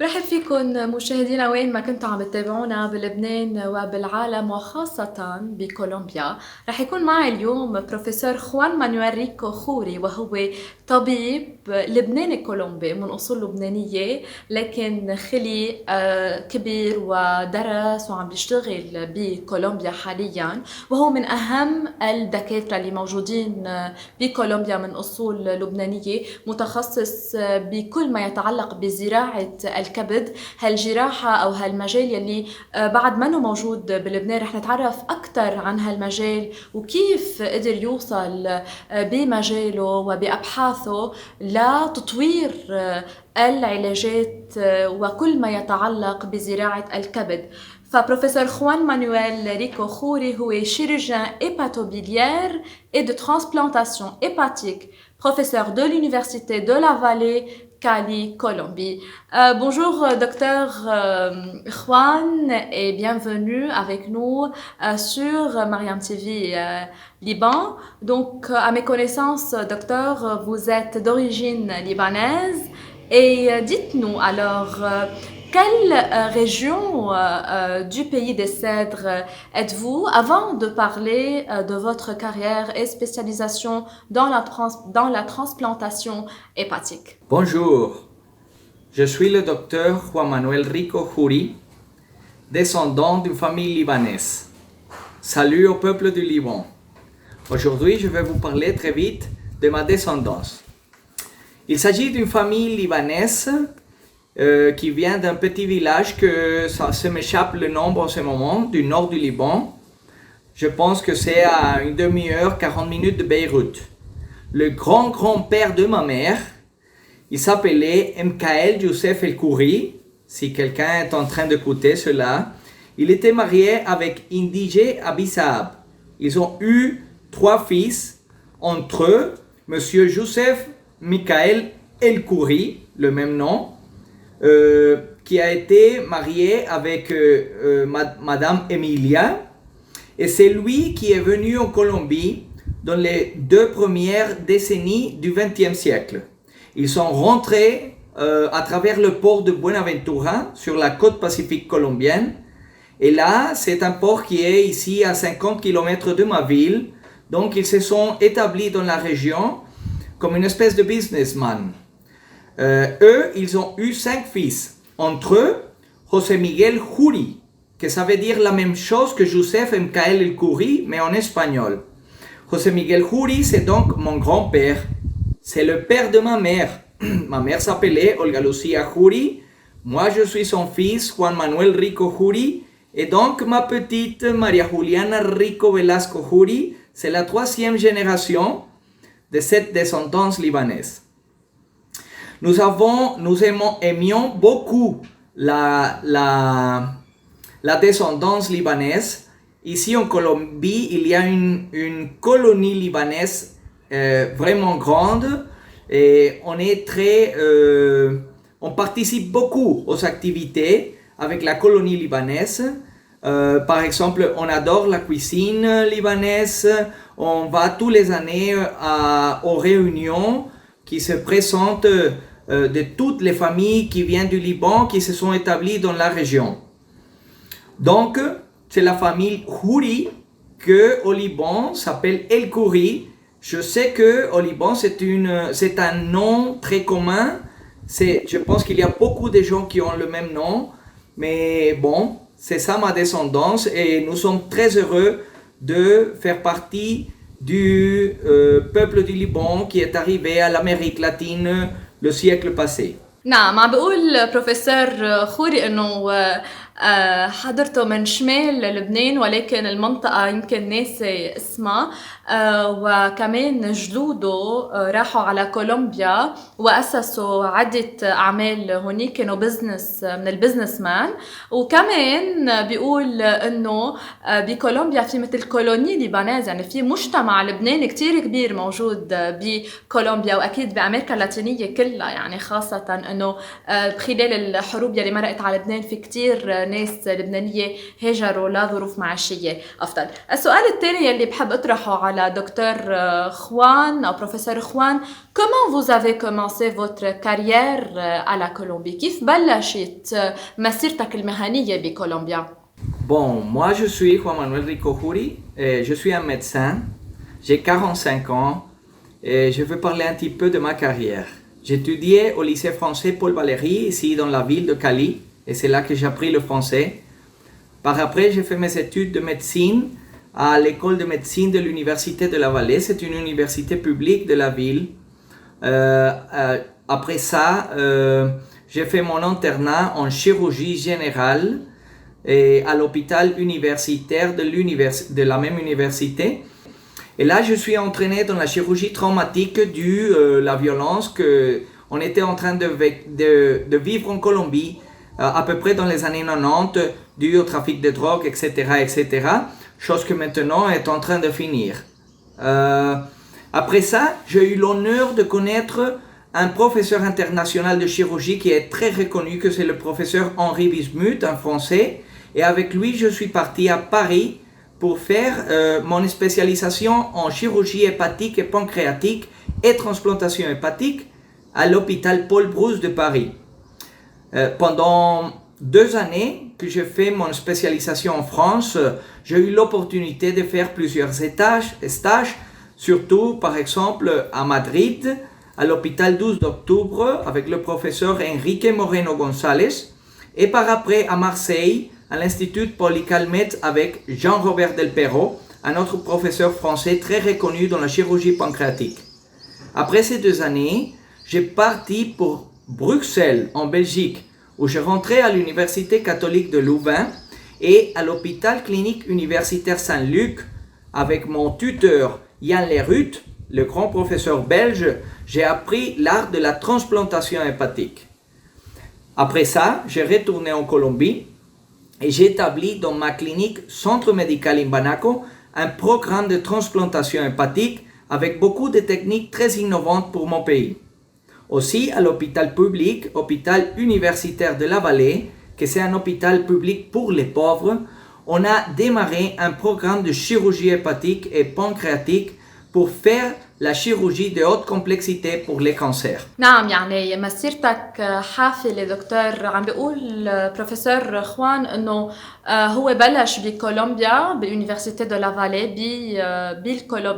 برحب فيكم مشاهدينا وين ما كنتوا عم تتابعونا بلبنان وبالعالم وخاصة بكولومبيا. رح يكون معي اليوم بروفيسور خوان مانويل ريكو خوري، وهو طبيب لبناني كولومبي من أصول لبنانية، لكن خلي كبير ودرس وعم بيشتغل بكولومبيا حاليا، وهو من أهم الدكاترة اللي موجودين بكولومبيا من أصول لبنانية، متخصص بكل ما يتعلق بزراعة الكبد. هالجراحة أو هالمجال يلي بعد منه موجود بلبنان. رح نتعرف أكثر عن هالمجال وكيف قدر يوصل بمجاله وبأبحاثه لتطوير العلاجات وكل ما يتعلق بزراعة الكبد. فبروفيسور خوان مانويل ريكو خوري هو chirurgien hépatobiliaire et de transplantation hépatique, professeur de l'université de la Vallée, Cali, Colombie. Bonjour docteur Juan et bienvenue avec nous sur Mariam TV Liban. Donc à mes connaissances, docteur, vous êtes d'origine libanaise et dites-nous alors quelle région du pays des Cèdres êtes-vous avant de parler de votre carrière et spécialisation dans la transplantation hépatique? Bonjour, je suis le docteur Juan Manuel Rico Khoury, descendant d'une famille libanaise. Salut au peuple du Liban. Aujourd'hui, je vais vous parler très vite de ma descendance. Il s'agit d'une famille libanaise qui vient d'un petit village que ça m'échappe le nom en ce moment, du nord du Liban. Je pense que c'est à une demi-heure, 40 minutes de Beyrouth. Le grand-grand-père de ma mère, il s'appelait Mkael Youssef El Khoury, si quelqu'un est en train d'écouter cela. Il était marié avec Indige Abissab. Ils ont eu 3 fils, entre eux, Monsieur Youssef Mikael El Khoury, le même nom, qui a été marié avec Madame Emilia. Et c'est lui qui est venu en Colombie dans les 2 premières décennies du XXe siècle. Ils sont rentrés à travers le port de Buenaventura sur la côte pacifique colombienne. Et là, c'est un port qui est ici à 50 km de ma ville. Donc, ils se sont établis dans la région comme une espèce de businessman. Eux, ils ont eu 5 fils. Entre eux, José Miguel Khoury, que ça veut dire la même chose que Youssef Mkael El Khoury, mais en espagnol. José Miguel Khoury, c'est donc mon grand-père. C'est le père de ma mère. Ma mère s'appelait Olga Lucia Khoury. Moi, je suis son fils, Juan Manuel Rico Khoury. Et donc, ma petite Maria Juliana Rico Velasco Khoury, c'est la 3e génération de cette descendance libanaise. Nous aimions beaucoup la descendance libanaise. Ici en Colombie, il y a une colonie libanaise vraiment grande et on participe beaucoup aux activités avec la colonie libanaise. Par exemple, on adore la cuisine libanaise. On va tous les années aux réunions qui se présentent de toutes les familles qui viennent du Liban, qui se sont établies dans la région. Donc, c'est la famille Khoury que au Liban s'appelle El Khoury. Je sais que au Liban c'est un nom très commun. Je pense qu'il y a beaucoup de gens qui ont le même nom, mais bon, c'est ça ma descendance et nous sommes très heureux de faire partie du peuple du Liban qui est arrivé à l'Amérique latine le siècle passé. نعم، عم بقول بروفيسور خوري انه حضرته من شمال لبنان، ولكن المنطقة يمكن ناسي اسمها، وكمان جدوده راحوا على كولومبيا وأسسوا عدة أعمال هونيك، كانوا بزنس من البزنس مان. وكمان بيقول إنه بكولومبيا في مثل كولوني لبنانية، يعني في مجتمع لبناني كتير كبير موجود بكولومبيا وأكيد بأمريكا اللاتينية كلها، يعني خاصة إنه خلال الحروب يلي مرقت على لبنان في كتير ناس لبنانية هاجروا لظروف معيشية أفضل. السؤال الثاني يلي بحب أطرحه على دكتور خوان أو بروفيسور خوان. Comment vous avez commencé votre carrière à la Colombie? كيف بلشت مسيرتك المهنية بكولومبيا؟ Bon, moi je suis Juan Manuel Rico Juri, et je suis un médecin, j'ai 45 ans et je veux parler un petit peu de ma carrière. J'étudiais au lycée français Paul Valéry, ici dans la ville de Cali, et c'est là que j'ai appris le français. Par après, j'ai fait mes études de médecine à l'école de médecine de l'Université de la Vallée, c'est une université publique de la ville. Après ça, j'ai fait mon internat en chirurgie générale et à l'hôpital universitaire de la même université. Et là, je suis entraîné dans la chirurgie traumatique due la violence qu'on était en train de vivre en Colombie à peu près dans les années 90, dû au trafic de drogue, etc., etc., chose que maintenant est en train de finir. Après ça, j'ai eu l'honneur de connaître un professeur international de chirurgie qui est très reconnu, que c'est le professeur Henri Bismuth, un Français. Et avec lui, je suis parti à Paris pour faire mon spécialisation en chirurgie hépatique et pancréatique et transplantation hépatique à l'hôpital Paul Brousse de Paris. Pendant 2 années que j'ai fait mon spécialisation en France, j'ai eu l'opportunité de faire plusieurs stages, surtout par exemple à Madrid, à l'hôpital 12 d'octobre avec le professeur Enrique Moreno González, et par après à Marseille, à l'Institut Polycalmet avec Jean-Robert Del Perro, un autre professeur français très reconnu dans la chirurgie pancréatique. Après ces 2 années, j'ai parti pour Bruxelles, en Belgique, où je rentrais à l'Université catholique de Louvain et à l'hôpital clinique universitaire Saint-Luc avec mon tuteur Yann Lerut, le grand professeur belge. J'ai appris l'art de la transplantation hépatique. Après ça, j'ai retourné en Colombie et j'ai établi dans ma clinique Centre Médical Imbanaco un programme de transplantation hépatique avec beaucoup de techniques très innovantes pour mon pays. Aussi à l'hôpital public, hôpital universitaire de la Vallée, que c'est un hôpital public pour les pauvres, on a démarré un programme de chirurgie hépatique et pancréatique pour faire la chirurgie de haute complexité pour les cancers. نعم، يعني مسيرتك حافلة دكتور. عم بيقول بروفيسور خوان انه هو بلش بكولومبيا بيونيفرسيتي دو لافالي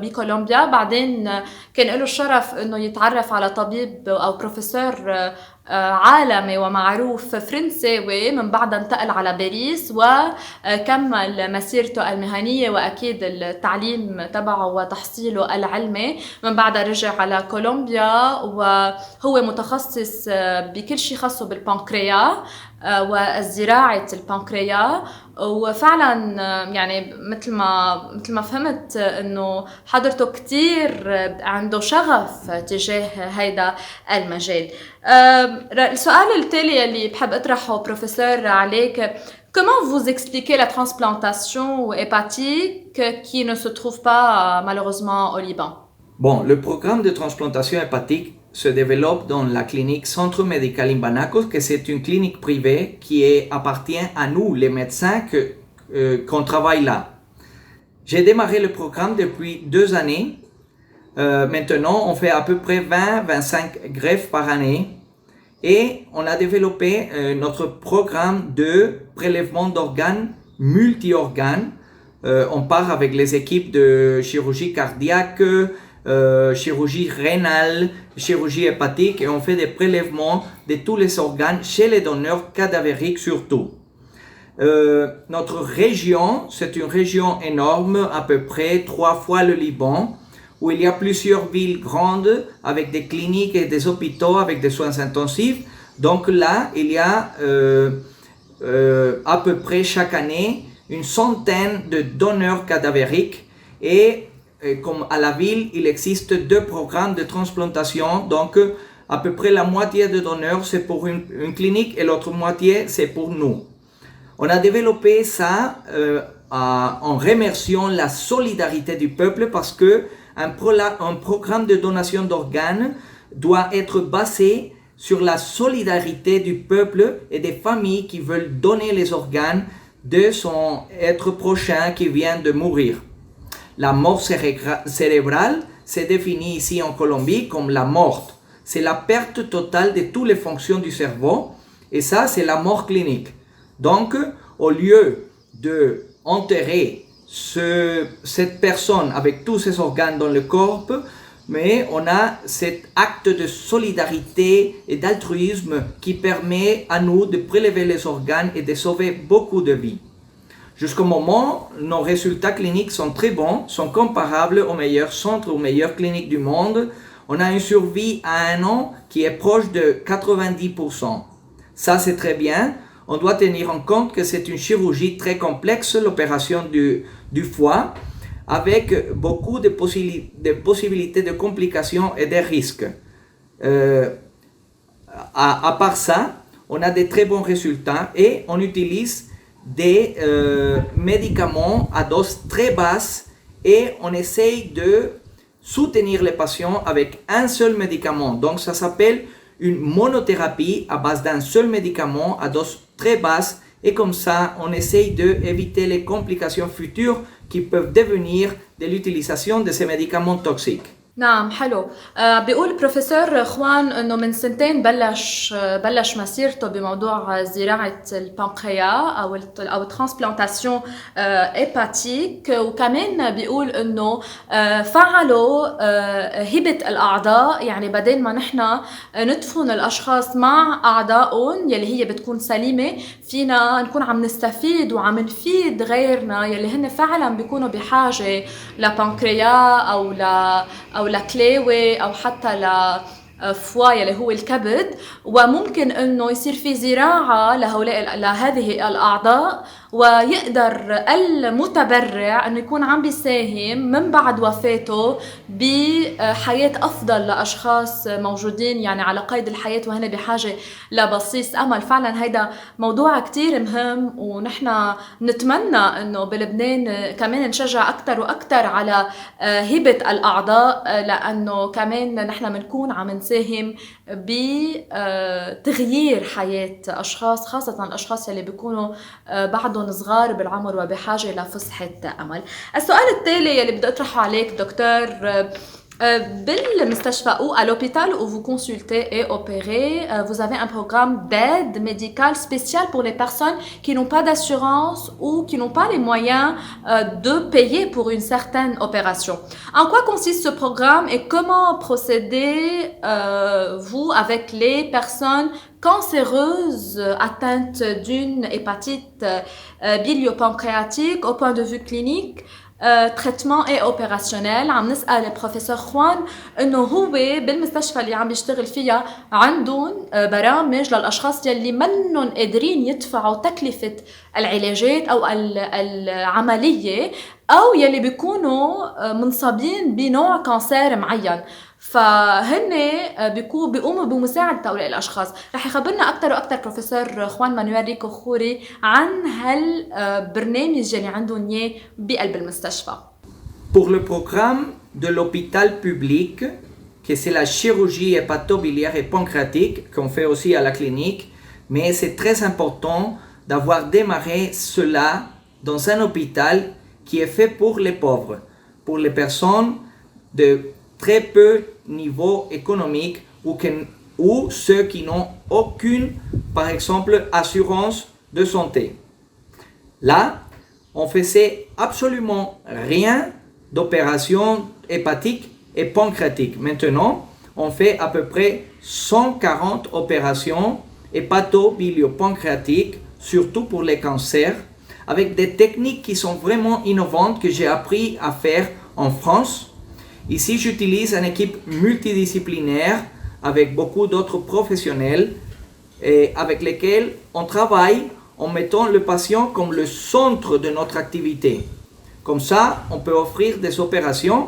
بكولومبيا، بعدين كان له الشرف انه يتعرف على طبيب او بروفيسور عالمي ومعروف فرنساوي، من بعدها انتقل على باريس وكمل مسيرته المهنية وأكيد التعليم تبعه وتحصيله العلمي. من بعدها رجع على كولومبيا وهو متخصص بكل شيء خاصه بالبنكرياس وزراعة البنكرياس. وفعلا يعني مثل ما فهمت انه حضرته كتير عنده شغف تجاه هيدا المجال. السؤال التالي اللي بحب اطرحه بروفيسور عليك: Comment vous expliquez la transplantation hépatique qui ne se trouve pas malheureusement au Liban? Bon, le programme de transplantation hépatique se développe dans la clinique Centre Médical Imbanaco, que c'est une clinique privée qui appartient à nous, les médecins, qu'on travaille là. J'ai démarré le programme depuis 2 années. Maintenant, on fait à peu près 20-25 greffes par année. Et on a développé notre programme de prélèvement d'organes multi-organes. On part avec les équipes de chirurgie cardiaque, chirurgie rénale, chirurgie hépatique, et on fait des prélèvements de tous les organes chez les donneurs cadavériques surtout. Notre région, c'est une région énorme, à peu près 3 fois le Liban, où il y a plusieurs villes grandes avec des cliniques et des hôpitaux avec des soins intensifs. Donc là, il y a à peu près chaque année une centaine de donneurs cadavériques, et comme à la ville, il existe 2 programmes de transplantation, donc à peu près la moitié de donneurs c'est pour une clinique et l'autre moitié c'est pour nous. On a développé ça en remerciant la solidarité du peuple, parce que un programme de donation d'organes doit être basé sur la solidarité du peuple et des familles qui veulent donner les organes de son être prochain qui vient de mourir. La mort cérébrale se définit ici en Colombie comme la mort. C'est la perte totale de toutes les fonctions du cerveau et ça, c'est la mort clinique. Donc, au lieu d'enterrer cette personne avec tous ses organes dans le corps, mais on a cet acte de solidarité et d'altruisme qui permet à nous de prélever les organes et de sauver beaucoup de vies. Jusqu'au moment, nos résultats cliniques sont très bons, sont comparables aux meilleurs centres, aux meilleures cliniques du monde. On a une survie à 1 an qui est proche de 90%. Ça, c'est très bien. On doit tenir en compte que c'est une chirurgie très complexe, l'opération du foie, avec beaucoup de possibilités de complications et de risques. À part ça, on a des très bons résultats et on utilise des médicaments à dose très basse et on essaye de soutenir les patients avec un seul médicament. Donc ça s'appelle une monothérapie à base d'un seul médicament à dose très basse et comme ça on essaye d'éviter les complications futures qui peuvent devenir de l'utilisation de ces médicaments toxiques. نعم حلو. بيقول بروفيسور خوان انه من سنتين بلش مسيرته بموضوع زراعه البنكرياس او الترانسبلانتاسيون هيباتيك وكمان بيقول انه فعلوا هبه الاعضاء يعني بدل ما نحن ندفن الاشخاص مع اعضائهم يلي هي بتكون سليمه فينا نكون عم نستفيد وعم نفيد غيرنا يلي هن فعلا بيكونوا بحاجه لبنكرياس او لكليوي او حتى فوا يلي هو الكبد وممكن انه يصير في زراعه لهذه الاعضاء ويقدر المتبرع انه يكون عم بيساهم من بعد وفاته بحياه افضل لاشخاص موجودين يعني على قيد الحياه وهن بحاجه لبصيص امل. فعلا هيدا موضوع كتير مهم ونحن نتمنى انه بلبنان كمان نشجع اكثر واكثر على هبه الاعضاء لانه كمان نحن بنكون عم نساهم بتغيير حياه اشخاص خاصه الاشخاص اللي بيكونوا بعدهم صغار بالعمر وبحاجة لفسحة أمل. السؤال التالي يلي بدي أطرحه عليك دكتور بالمستشفى ou à l'hôpital où vous consultez et opérez, vous avez un programme d'aide médicale spéciale pour les personnes qui n'ont pas d'assurance ou qui n'ont pas les moyens de payer pour une certaine opération. En quoi consiste ce programme et comment procédez-vous avec les personnes cancéreuses atteintes d'une hépatite biliopancréatique au point de vue clinique traitement et opérationnel؟ عم نسأل البروفيسور خوان انه هو بالمستشفى اللي عم بيشتغل فيها عندهم برامج للاشخاص يلي منهم قادرين يدفعوا تكلفة العلاجات او العملية او يلي بيكونوا منصابين بنوع كانسير معين فهن بيقوموا بمساعدة هؤلاء الأشخاص. رح يخبرنا أكثر وأكثر بروفيسور خوان مانويل ريكو خوري عن هالبرنامج اللي عندهم إياه بقلب المستشفى. Pour le programme de l'hôpital public, que c'est la chirurgie hépatobiliaire et pancréatique qu'on fait aussi à la clinique, mais c'est très important d'avoir démarré cela dans un hôpital qui est fait pour les pauvres, pour les personnes de très peu niveau économique ou ceux qui n'ont aucune, par exemple, assurance de santé. Là, on faisait absolument rien d'opération hépatique et pancréatique. Maintenant, on fait à peu près 140 opérations hépato-bilio-pancréatiques, surtout pour les cancers, avec des techniques qui sont vraiment innovantes que j'ai appris à faire en France. Ici, j'utilise une équipe multidisciplinaire avec beaucoup d'autres professionnels et avec lesquels on travaille en mettant le patient comme le centre de notre activité. Comme ça, on peut offrir des opérations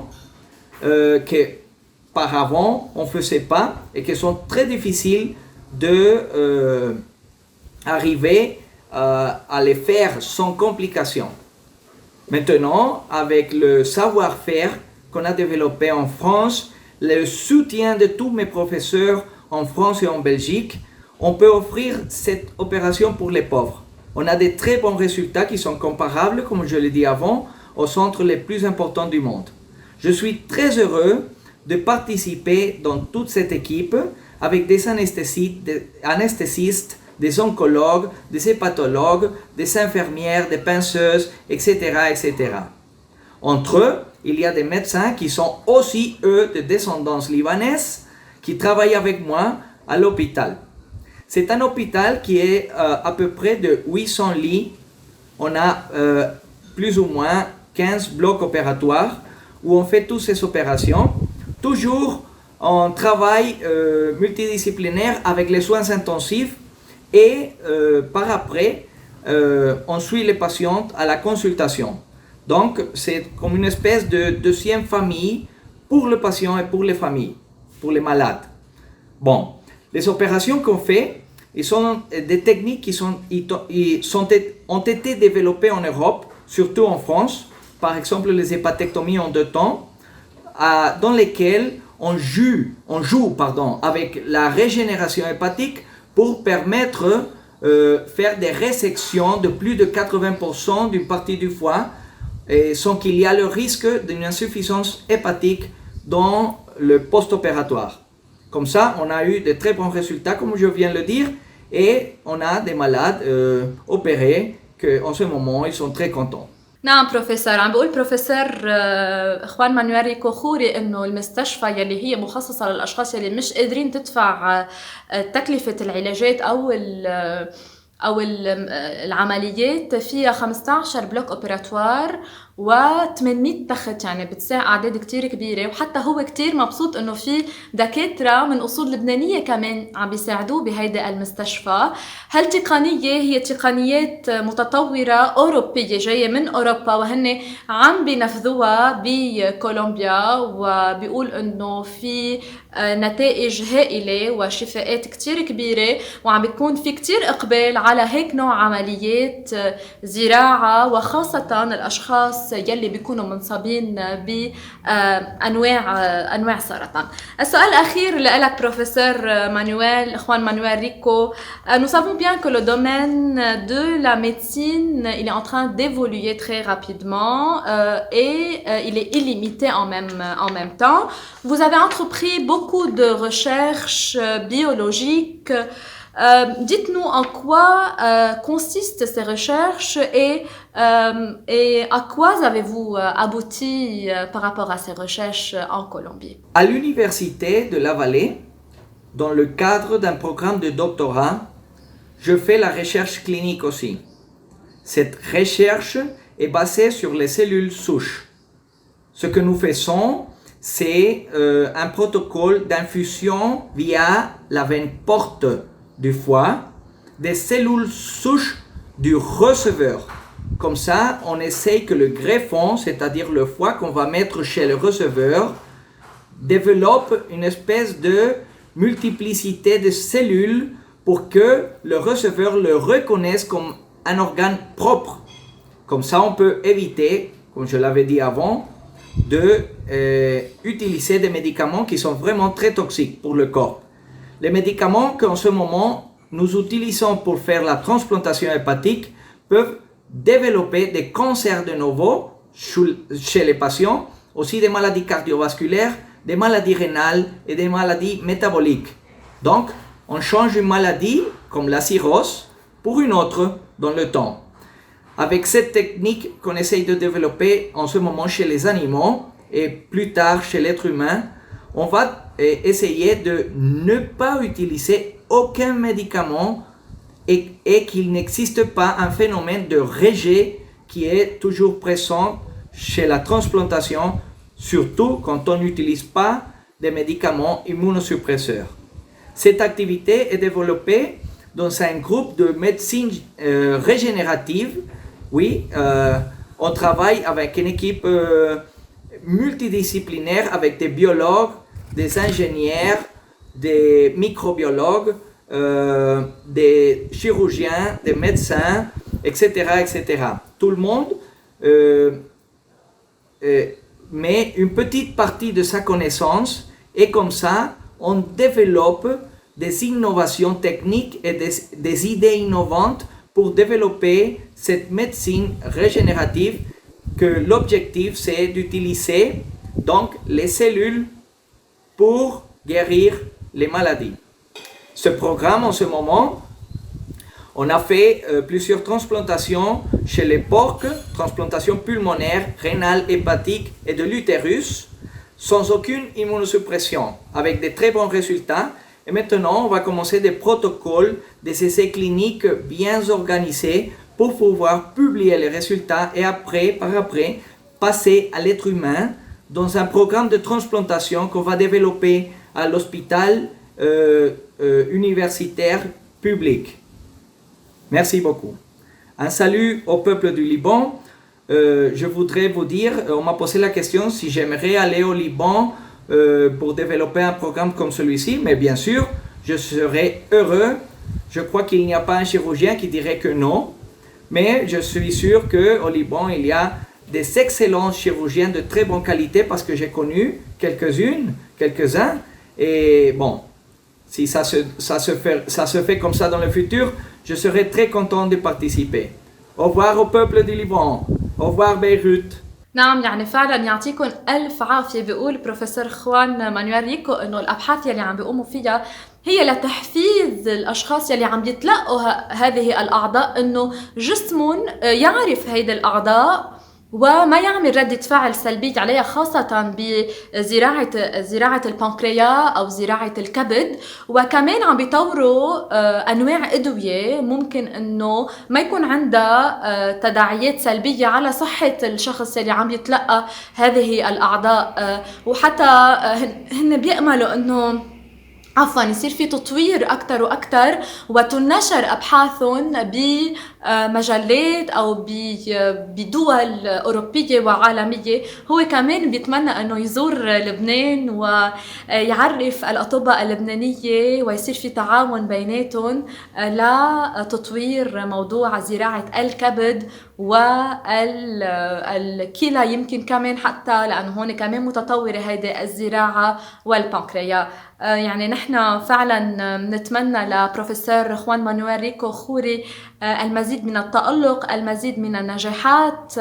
que par avant on ne faisait pas et qui sont très difficiles d'arriver à les faire sans complications. Maintenant, avec le savoir-faire qu'on a développé en France, le soutien de tous mes professeurs en France et en Belgique, on peut offrir cette opération pour les pauvres. On a des très bons résultats qui sont comparables, comme je l'ai dit avant. aux centres les plus importants du monde. Je suis très heureux de participer dans toute cette équipe avec des anesthésistes, des oncologues, des hépatologues, des infirmières, des pinceuses, etc., etc. Entre eux, il y a des médecins qui sont aussi, eux, de descendance libanaise, qui travaillent avec moi à l'hôpital. C'est un hôpital qui est à peu près de 800 lits. On a plus ou moins 15 blocs opératoires où on fait toutes ces opérations. Toujours en travail multidisciplinaire avec les soins intensifs et par après, on suit les patientes à la consultation. Donc, c'est comme une espèce de deuxième famille pour le patient et pour les familles, pour les malades. Bon, les opérations qu'on fait, ils sont des techniques qui ont été développées en Europe, surtout en France. Par exemple, les hépatectomies en 2 temps, dans lesquelles on joue avec la régénération hépatique pour permettre faire des résections de plus de 80% d'une partie du foie et sans qu'il y ait le risque d'une insuffisance hépatique dans le post-opératoire. Comme ça, on a eu de très bons résultats, comme je viens de le dire, et on a des malades opérés qu'en ce moment, ils sont très contents. نعم بروفيسور، عم بقول بروفيسور خوان مانويل ريكو خوري انه المستشفى يلي هي مخصصه للاشخاص يلي مش قادرين تدفع تكلفه العلاجات او العمليات فيها 15 بلوك اوبراتوار و800 تخت، يعني بتساع اعداد كتير كبيره، وحتى هو كتير مبسوط انه في دكاتره من اصول لبنانيه كمان عم بيساعدوه بهيدا المستشفى. هالتقنيه هي تقنيات متطوره اوروبيه جايه من اوروبا، وهن عم بينفذوها بكولومبيا، وبيقول انه في نتائج هائله وشفاءات كتير كبيره، وعم بيكون في كتير اقبال على هيك نوع عمليات زراعه، وخاصه الاشخاص يلي بيكونوا منصابين بانواع سرطان. السؤال الاخير لك بروفيسور مانويل خوان مانويل Rico. Nous savons bien que le domaine de la médecine il est en train d'évoluer très rapidement et il est illimité en même temps. Vous avez entrepris beaucoup de recherches biologiques. Dites-nous en quoi consistent ces recherches et à quoi avez-vous abouti par rapport à ces recherches en Colombie? À l'université de La Vallée, dans le cadre d'un programme de doctorat, je fais la recherche clinique aussi. Cette recherche est basée sur les cellules souches. Ce que nous faisons, c'est un protocole d'infusion via la veine porte du foie, des cellules souches du receveur. Comme ça, on essaye que le greffon, c'est-à-dire le foie qu'on va mettre chez le receveur, développe une espèce de multiplicité de cellules pour que le receveur le reconnaisse comme un organe propre. Comme ça, on peut éviter, comme je l'avais dit avant, d'utiliser des médicaments qui sont vraiment très toxiques pour le corps. Les médicaments qu'en ce moment nous utilisons pour faire la transplantation hépatique peuvent développer des cancers de novo chez les patients, aussi des maladies cardiovasculaires, des maladies rénales et des maladies métaboliques. Donc, on change une maladie comme la cirrhose pour une autre dans le temps. Avec cette technique qu'on essaye de développer en ce moment chez les animaux et plus tard chez l'être humain, on va essayer de ne pas utiliser aucun médicament et qu'il n'existe pas un phénomène de rejet qui est toujours présent chez la transplantation, surtout quand on n'utilise pas des médicaments immunosuppresseurs. Cette activité est développée dans un groupe de médecine régénérative. Oui, on travaille avec une équipe multidisciplinaire avec des biologues, des ingénieurs, des microbiologues, des chirurgiens, des médecins, etc., etc. Tout le monde met une petite partie de sa connaissance et comme ça, on développe des innovations techniques et des idées innovantes pour développer cette médecine régénérative que l'objectif c'est d'utiliser donc les cellules pour guérir les maladies. Ce programme en ce moment, on a fait plusieurs transplantations chez les porcs, transplantations pulmonaires, rénales, hépatiques et de l'utérus, sans aucune immunosuppression, avec des très bons résultats. Et maintenant, on va commencer des protocoles, des essais cliniques bien organisés pour pouvoir publier les résultats et par après, passer à l'être humain dans un programme de transplantation qu'on va développer à l'hôpital universitaire public. Merci beaucoup. Un salut au peuple du Liban. Je voudrais vous dire, on m'a posé la question si j'aimerais aller au Liban pour développer un programme comme celui-ci, mais bien sûr, je serais heureux. Je crois qu'il n'y a pas un chirurgien qui dirait que non, mais je suis sûr qu'au Liban, il y a des excellents chirurgiens de très bonne qualité parce que j'ai connu quelques-uns, et bon, si ça se fait comme ça dans le futur, je serai très content de participer. Au revoir au peuple du Liban. Au revoir Beyrouth. نعم يعني فعلا يعطيكم ألف عافية. بيقول بروفيسور خوان مانويل ريكو إنه الأبحاث يلي عم بيقوموا فيها هي لتحفيز الأشخاص يلي عم بيتلقوا هذه الأعضاء إنه جسمهم يعرف هيدي الأعضاء وما يعمل ردة فعل سلبية عليها، خاصة بزراعة البنكرياس أو زراعة الكبد. وكمان عم بيطوروا أنواع أدوية ممكن إنه ما يكون عندها تداعيات سلبية على صحة الشخص اللي عم يتلقى هذه الأعضاء. وحتى هن بيأملوا إنه يصير في تطوير أكتر وأكتر وتنشر أبحاثهم بمجلات أو بدول أوروبية وعالمية. هو كمان بيتمنى أنه يزور لبنان ويعرف الأطباء اللبنانية ويصير في تعاون بيناتهم لتطوير موضوع زراعة الكبد والكلى، يمكن كمان حتى لأنه هون كمان متطورة هيدي الزراعة والبنكرياس. يعني نحن فعلا نتمنى لبروفيسور خوان مانويل ريكو خوري المزيد من التألق، المزيد من النجاحات.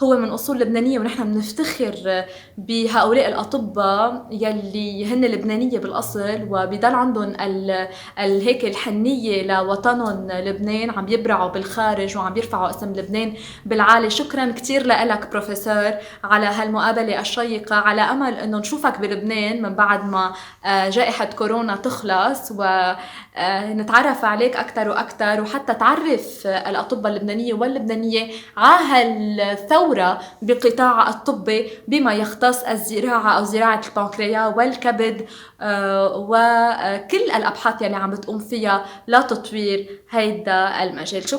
هو من أصول لبنانية ونحن بنفتخر بهؤلاء الأطباء يلي هن لبنانية بالأصل وبيضل عندهم هيك الحنية لوطنهم لبنان، عم يبرعوا بالخارج وعم يرفعوا اسم لبنان بالعالي. شكرا كتير لك بروفيسور على هالمقابلة الشيقة، على أمل أنه نشوفك بلبنان من بعد ما جائحة كورونا تخلص ونتعرف عليك أكتر وأكتر، وحتى تعرف الأطباء اللبنانية واللبنانية على الثورة بالقطاع الطبي بما يختص الزراعة أو زراعة البنكرياس والكبد وكل الأبحاث اللي عم بتقوم فيها لتطوير هيدا المجال.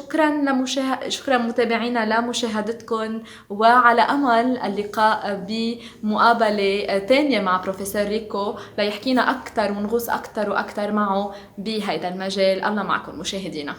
شكرا متابعينا لمشاهدتكم، وعلى أمل اللقاء بمقابلة تانية مع بروفيسور ريكو ليحكينا أكتر ونغوص أكتر وأكتر معه بهيدا المجال. الله معكم مشاهدينا.